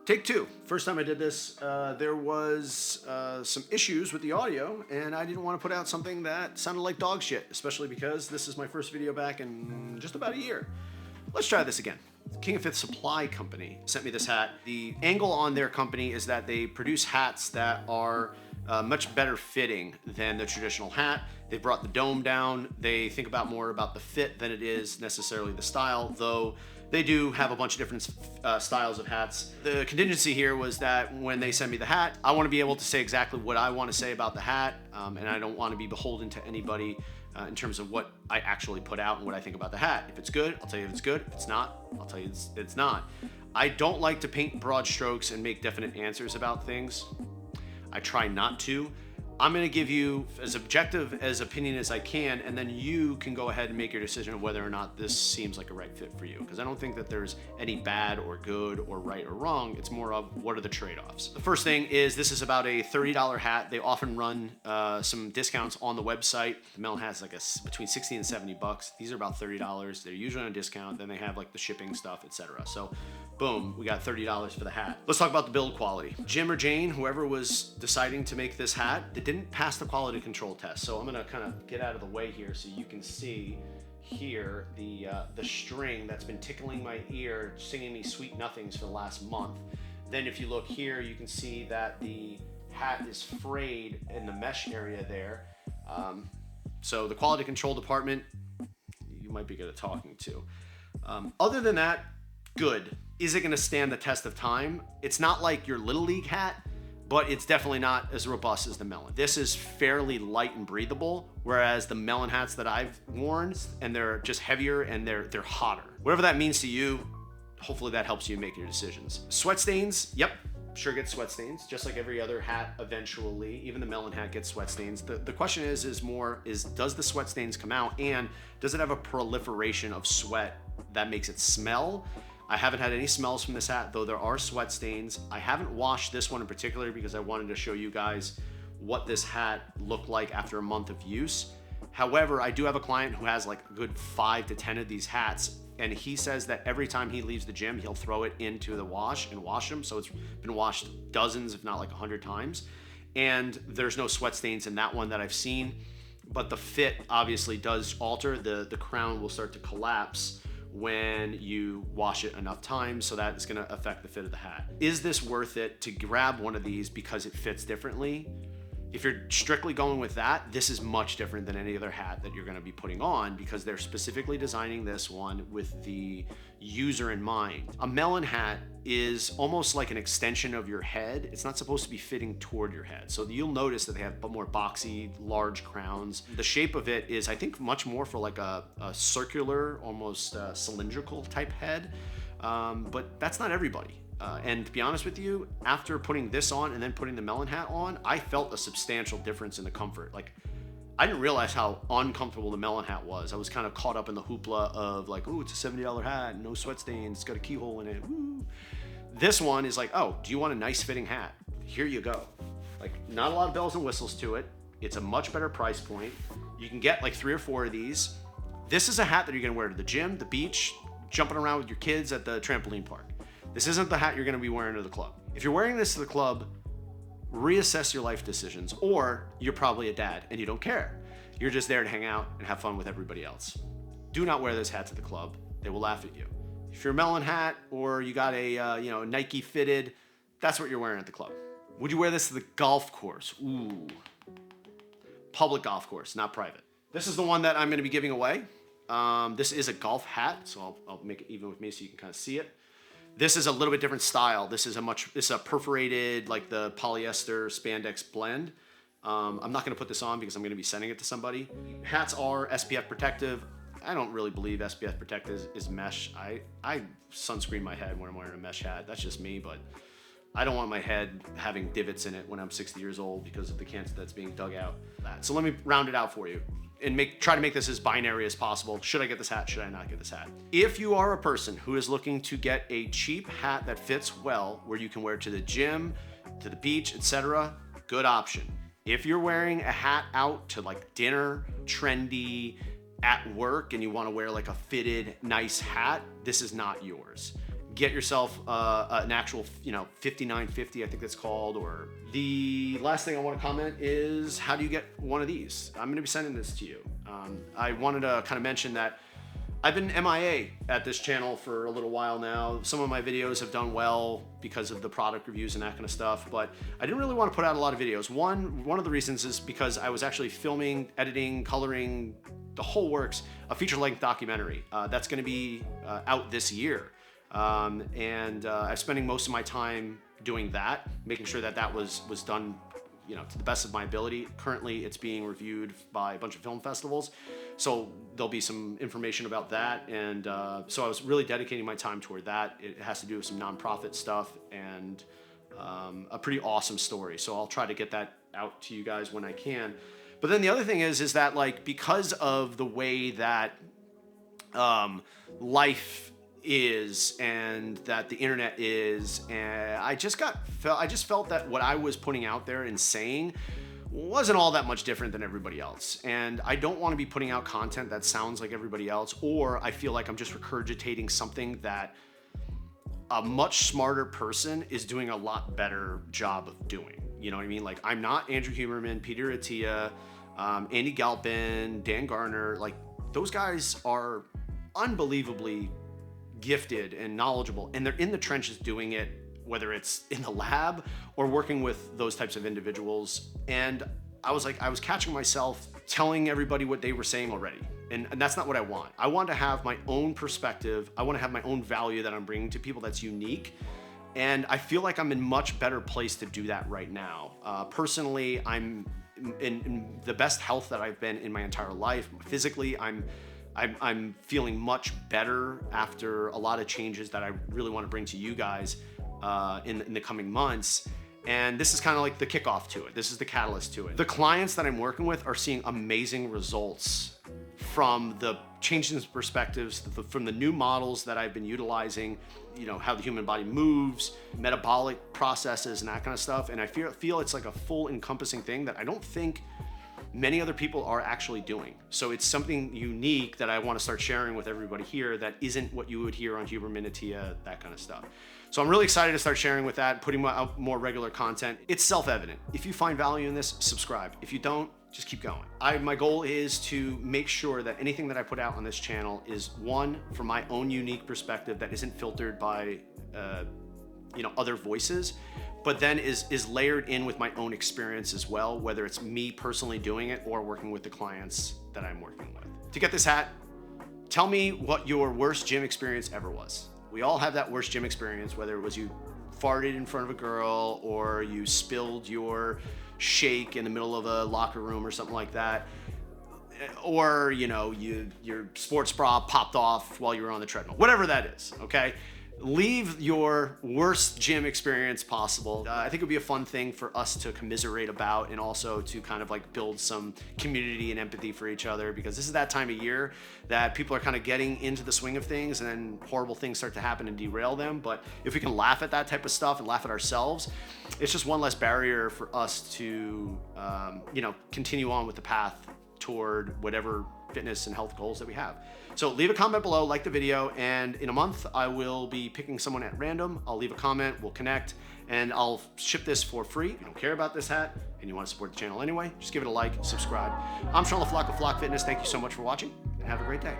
Take two. First time I did this, there was some issues with the audio, and I didn't want to put out something that sounded like dog shit, especially because this is my first video back in just about a year. Let's try this again. King of Fifth Supply Company sent me this hat. The angle on their company is that they produce hats that are much better fitting than the traditional hat. They brought the dome down. They think about more about the fit than it is necessarily the style, though they do have a bunch of different styles of hats. The contingency here was that when they send me the hat, I want to be able to say exactly what I want to say about the hat, and I don't want to be beholden to anybody in terms of what I actually put out and what I think about the hat. If it's good, I'll tell you if it's good. If it's not, I'll tell you it's not. I don't like to paint broad strokes and make definite answers about things. I try not to. I'm going to give you as objective as opinion as I can, and then you can go ahead and make your decision of whether or not this seems like a right fit for you. Because I don't think that there's any bad or good or right or wrong. It's more of what are the trade-offs. The first thing is this is about a $30 hat. They often run some discounts on the website. The Melon hat is like between 60 and 70 bucks. These are about $30. They're usually on a discount. Then they have like the shipping stuff, etc. So boom, we got $30 for the hat. Let's talk about the build quality. Jim or Jane, whoever was deciding to make this hat, they didn't pass the quality control test. So I'm gonna kind of get out of the way here so you can see here the string that's been tickling my ear, singing me sweet nothings for the last month. Then if you look here, you can see that the hat is frayed in the mesh area there. So the quality control department, you might be good at talking to. Other than that, good. Is it going to stand the test of time? It's not like your Little League hat, but it's definitely not as robust as the Melon. This is fairly light and breathable, whereas the Melon hats that I've worn, and they're just heavier and they're hotter. Whatever that means to you, hopefully that helps you make your decisions. Sweat stains, yep, sure gets sweat stains, just like every other hat eventually. Even the Melon hat gets sweat stains. The question is does the sweat stains come out, and does it have a proliferation of sweat that makes it smell? I haven't had any smells from this hat, though there are sweat stains. I haven't washed this one in particular because I wanted to show you guys what this hat looked like after a month of use. However, I do have a client who has like a good 5 to 10 of these hats, and he says that every time he leaves the gym, he'll throw it into the wash and wash them. So it's been washed dozens, if not like 100 times. And there's no sweat stains in that one that I've seen, but the fit obviously does alter. The crown will start to collapse when you wash it enough times, so that is going to affect the fit of the hat. Is this worth it to grab one of these because it fits differently? If you're strictly going with that, this is much different than any other hat that you're going to be putting on, because they're specifically designing this one with the user in mind. A Melon hat is almost like an extension of your head. It's not supposed to be fitting toward your head. So you'll notice that they have more boxy, large crowns. The shape of it is, I think, much more for like a circular, almost cylindrical type head. But that's not everybody. And to be honest with you, after putting this on and then putting the Melon hat on, I felt a substantial difference in the comfort. Like, I didn't realize how uncomfortable the Melon hat was. I was kind of caught up in the hoopla of like, ooh, it's a $70 hat, no sweat stains, it's got a keyhole in it. Woo. This one is like, oh, do you want a nice fitting hat? Here you go. Like, not a lot of bells and whistles to it. It's a much better price point. You can get like 3 or 4 of these. This is a hat that you're gonna wear to the gym, the beach, jumping around with your kids at the trampoline park. This isn't the hat you're gonna be wearing to the club. If you're wearing this to the club, reassess your life decisions, or you're probably a dad and you don't care. You're just there to hang out and have fun with everybody else. Do not wear this hat to the club. They will laugh at you. If you're a Melon hat or you got a Nike fitted, that's what you're wearing at the club. Would you wear this to the golf course? Ooh. Public golf course, not private. This is the one that I'm gonna be giving away. This is a golf hat, so I'll make it even with me so you can kind of see it. This is a little bit different style. This is a perforated, like the polyester spandex blend. I'm not gonna put this on because I'm gonna be sending it to somebody. Hats are SPF protective. I don't really believe SPF protective is mesh. I sunscreen my head when I'm wearing a mesh hat. That's just me, but I don't want my head having divots in it when I'm 60 years old because of the cancer that's being dug out. So let me round it out for you and try to make this as binary as possible. Should I get this hat? Should I not get this hat? If you are a person who is looking to get a cheap hat that fits well, where you can wear it to the gym, to the beach, etc., good option. If you're wearing a hat out to like dinner, trendy, at work, and you want to wear like a fitted, nice hat, this is not yours. get yourself an actual, 5950, I think that's called. Or the last thing I want to comment is, how do you get one of these? I'm going to be sending this to you. I wanted to kind of mention that I've been MIA at this channel for a little while now. Some of my videos have done well because of the product reviews and that kind of stuff, but I didn't really want to put out a lot of videos. One of the reasons is because I was actually filming, editing, coloring, the whole works, a feature-length documentary that's going to be out this year. I'm spending most of my time doing that, making sure that that was done, to the best of my ability. Currently, it's being reviewed by a bunch of film festivals, so there'll be some information about that. And so I was really dedicating my time toward that. It has to do with some nonprofit stuff and a pretty awesome story. So I'll try to get that out to you guys when I can. But then the other thing is that, like, because of the way that life is and that the internet is, and I just felt that what I was putting out there and saying wasn't all that much different than everybody else. And I don't want to be putting out content that sounds like everybody else, or I feel like I'm just regurgitating something that a much smarter person is doing a lot better job of doing. You know what I mean? Like, I'm not Andrew Huberman, Peter Attia, Andy Galpin, Dan Garner. Like, those guys are unbelievably gifted and knowledgeable, and they're in the trenches doing it, whether it's in the lab or working with those types of individuals. And I was catching myself telling everybody what they were saying already. And that's not what I want. I want to have my own perspective. I want to have my own value that I'm bringing to people that's unique. And I feel like I'm in much better place to do that right now. Personally, I'm in the best health that I've been in my entire life. Physically, I'm feeling much better after a lot of changes that I really want to bring to you guys in the coming months. And this is kind of like the kickoff to it. This is the catalyst to it. The clients that I'm working with are seeing amazing results from the changes in perspectives, from the new models that I've been utilizing, how the human body moves, metabolic processes and that kind of stuff. And I feel it's like a full encompassing thing that I don't think many other people are actually doing. So it's something unique that I want to start sharing with everybody here that isn't what you would hear on Huberman, Attia, that kind of stuff. So I'm really excited to start sharing with that, putting out more regular content. It's self-evident. If you find value in this, subscribe. If you don't, just keep going. My goal is to make sure that anything that I put out on this channel is, one, from my own unique perspective that isn't filtered by other voices, but then is layered in with my own experience as well, whether it's me personally doing it or working with the clients that I'm working with. To get this hat, tell me what your worst gym experience ever was. We all have that worst gym experience, whether it was you farted in front of a girl or you spilled your shake in the middle of a locker room or something like that, or your sports bra popped off while you were on the treadmill, whatever that is, okay? Leave your worst gym experience possible. I think it would be a fun thing for us to commiserate about, and also to kind of like build some community and empathy for each other, because this is that time of year that people are kind of getting into the swing of things and then horrible things start to happen and derail them. But if we can laugh at that type of stuff and laugh at ourselves, it's just one less barrier for us to, continue on with the path toward whatever fitness and health goals that we have. So leave a comment below, like the video, and in a month I will be picking someone at random. I'll leave a comment, we'll connect, and I'll ship this for free. If you don't care about this hat and you want to support the channel anyway, just give it a like, subscribe. I'm Sean LaFlock of Flock Fitness. Thank you so much for watching, and have a great day.